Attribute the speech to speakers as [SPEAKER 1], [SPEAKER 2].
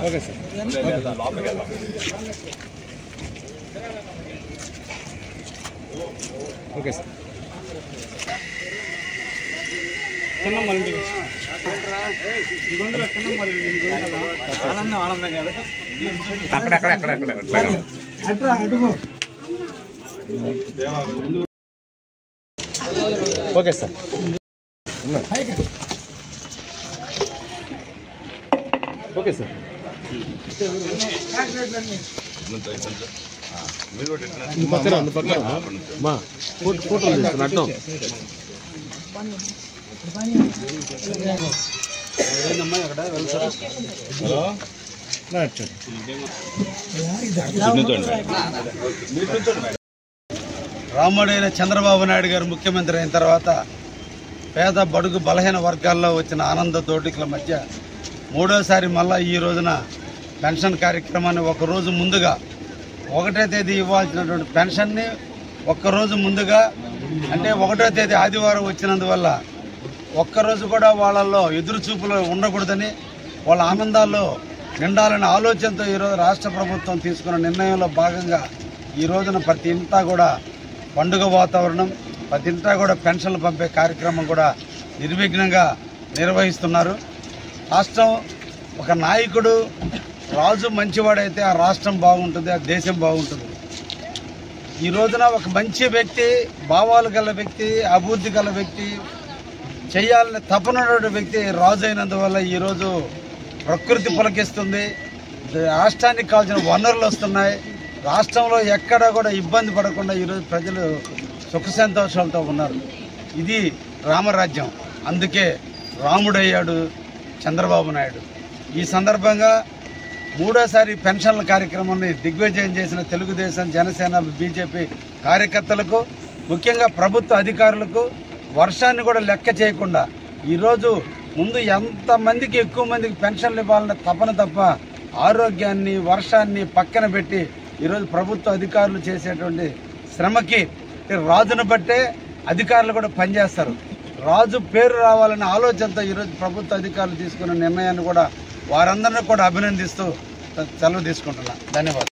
[SPEAKER 1] Okay sir. Okay sir. Okay sir. Okay sir. పక్కన మా ఫోటోలు తీస్తాను అర్థం.
[SPEAKER 2] రాముడైన చంద్రబాబు నాయుడు గారు ముఖ్యమంత్రి అయిన తర్వాత పేద బడుగు బలహీన వర్గాల్లో వచ్చిన ఆనంద దోటికల మధ్య మూడోసారి మళ్ళా ఈ రోజున పెన్షన్ కార్యక్రమాన్ని ఒకరోజు ముందుగా 1వ తేదీ ఇవ్వాల్సినటువంటి పెన్షన్ని ఒక్కరోజు ముందుగా అంటే 1వ తేదీ ఆదివారం వచ్చినందువల్ల ఒక్కరోజు కూడా వాళ్ళల్లో ఎదురు చూపులు ఉండకూడదని వాళ్ళ ఆనందాల్లో నిండాలనే ఆలోచనతో ఈరోజు రాష్ట్ర ప్రభుత్వం తీసుకున్న నిర్ణయంలో భాగంగా ఈ రోజున ప్రతి ఇంటా కూడా పండుగ వాతావరణం, ప్రతి ఇంటా కూడా పెన్షన్లు పంపే కార్యక్రమం కూడా నిర్విఘ్నంగా నిర్వహిస్తున్నారు. రాష్ట్రం ఒక నాయకుడు రాజు మంచివాడైతే ఆ రాష్ట్రం బాగుంటుంది, ఆ దేశం బాగుంటుంది. ఈ రోజున ఒక మంచి వ్యక్తి, భావాలు గల వ్యక్తి, అభివృద్ధి గల వ్యక్తి, చేయాలని తపనటువంటి వ్యక్తి రాజు అయినందువల్ల ఈరోజు ప్రకృతి పులకిస్తుంది. రాష్ట్రానికి కావాల్సిన వనరులు వస్తున్నాయి. రాష్ట్రంలో ఎక్కడ కూడా ఇబ్బంది పడకుండా ఈరోజు ప్రజలు సుఖ సంతోషాలతో ఉన్నారు. ఇది రామరాజ్యం. అందుకే రాముడయ్యాడు చంద్రబాబు నాయుడు. ఈ సందర్భంగా మూడోసారి పెన్షన్ల కార్యక్రమాన్ని దిగ్విజయం చేసిన తెలుగుదేశం, జనసేన, బీజేపీ కార్యకర్తలకు, ముఖ్యంగా ప్రభుత్వ అధికారులకు వర్షాన్ని కూడా లెక్క చేయకుండా ఈరోజు ముందు ఎంతమందికి ఎక్కువ మందికి పెన్షన్లు ఇవ్వాలన్న తపన తప్ప ఆరోగ్యాన్ని, వర్షాన్ని పక్కన పెట్టి ఈరోజు ప్రభుత్వ అధికారులు చేసేటువంటి శ్రమకి రాజును బట్టే అధికారులు కూడా పనిచేస్తారు. రాజు పేరు రావాలనే ఆలోచనతో ఈరోజు ప్రభుత్వ అధికారులు తీసుకున్న నిర్ణయాన్ని కూడా వారందరినీ కూడా అభినందిస్తూ సెలవు తీసుకుంటున్నాను. ధన్యవాదాలు.